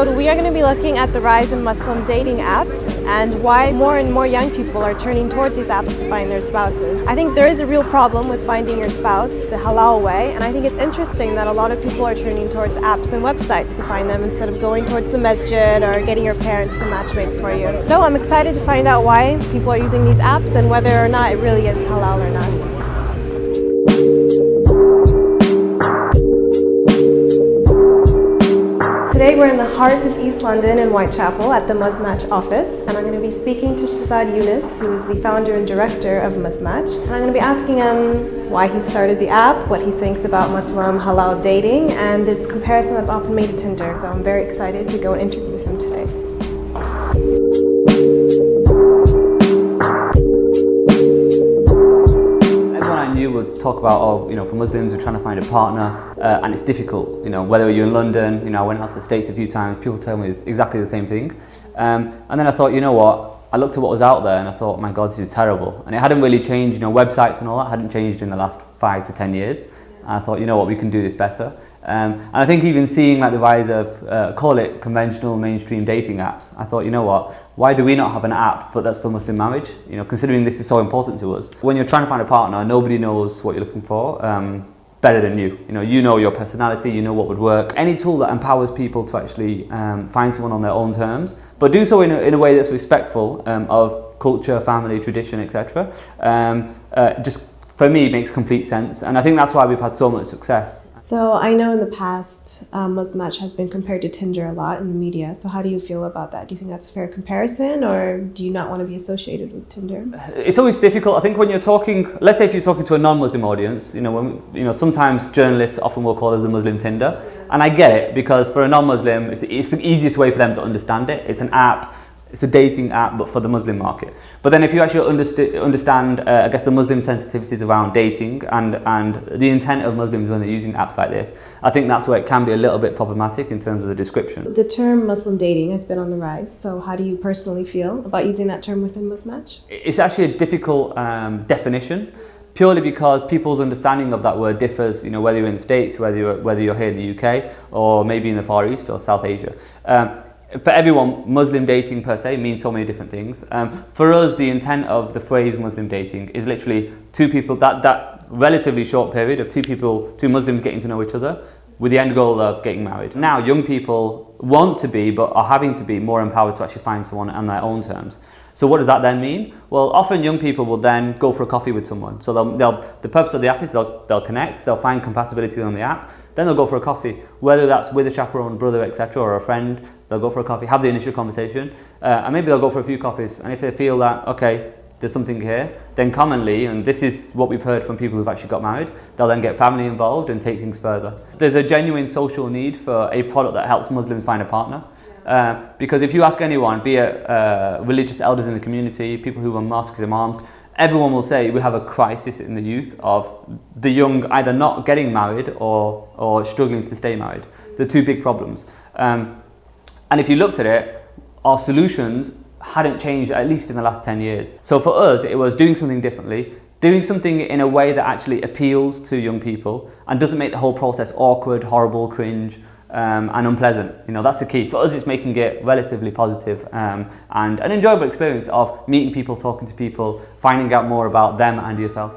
episode, we are going to be looking at the rise of Muslim dating apps and why more and more young people are turning towards these apps to find their spouses. I think there is a real problem with finding your spouse the halal way, and I think it's interesting that a lot of people are turning towards apps and websites to find them instead of going towards the masjid or getting your parents to matchmake for you. So I'm excited to find out why people are using these apps and whether or not it really is halal or not. Today we're in the heart of East London in Whitechapel at the muzmatch office, and I'm going to be speaking to Shahzad Yunus, who is the founder and director of muzmatch. And I'm going to be asking him why he started the app, what he thinks about Muslim halal dating, and its comparison that's often made to Tinder. So I'm very excited to go and interview him today. Would talk about, for Muslims, we're trying to find a partner, and it's difficult. Whether you're in London, I went out to the States a few times. People tell me it's exactly the same thing, and then I thought, you know what? I looked at what was out there, and I thought, my God, this is terrible. And it hadn't really changed. Websites and all that hadn't changed in the last 5 to 10 years. And I thought, you know what? We can do this better. And I think even seeing like the rise of call it conventional mainstream dating apps, I thought, you know what? Why do we not have an app, but that's for Muslim marriage? Considering this is so important to us. When you're trying to find a partner, nobody knows what you're looking for better than you. You know your personality, you know what would work. Any tool that empowers people to actually find someone on their own terms, but do so in a way that's respectful of culture, family, tradition, etc. Just for me makes complete sense, and I think that's why we've had so much success. So I know in the past, muzmatch has been compared to Tinder a lot in the media. So how do you feel about that? Do you think that's a fair comparison, or do you not want to be associated with Tinder? It's always difficult. I think when you're talking, let's say if you're talking to a non-Muslim audience, sometimes journalists often will call us the Muslim Tinder, and I get it, because for a non-Muslim, it's the easiest way for them to understand it. It's an app. It's a dating app, but for the Muslim market. But then if you actually understand, I guess, the Muslim sensitivities around dating and the intent of Muslims when they're using apps like this, I think that's where it can be a little bit problematic in terms of the description. The term Muslim dating has been on the rise, so how do you personally feel about using that term within muzmatch? It's actually a difficult definition, purely because people's understanding of that word differs, whether you're in the States, whether you're here in the UK, or maybe in the Far East or South Asia. For everyone, Muslim dating per se means so many different things. For us, the intent of the phrase Muslim dating is literally two people, that relatively short period of two Muslims getting to know each other with the end goal of getting married. Now, young people want to be, but are having to be more empowered to actually find someone on their own terms. So what does that then mean? Well, often young people will then go for a coffee with someone. So the purpose of the app is they'll connect, they'll find compatibility on the app, then they'll go for a coffee, whether that's with a chaperone, brother, etc., or a friend. They'll go for a coffee, have the initial conversation, and maybe they'll go for a few coffees. And if they feel that, okay, there's something here, then commonly, and this is what we've heard from people who've actually got married, they'll then get family involved and take things further. There's a genuine social need for a product that helps Muslims find a partner. Because if you ask anyone, be it religious elders in the community, people who run mosques, imams, everyone will say we have a crisis in the youth of the young either not getting married or struggling to stay married. The two big problems. And if you looked at it, our solutions hadn't changed at least in the last 10 years. So for us, it was doing something differently, doing something in a way that actually appeals to young people and doesn't make the whole process awkward, horrible, cringe, and unpleasant. That's the key. For us, it's making it relatively positive and an enjoyable experience of meeting people, talking to people, finding out more about them and yourself.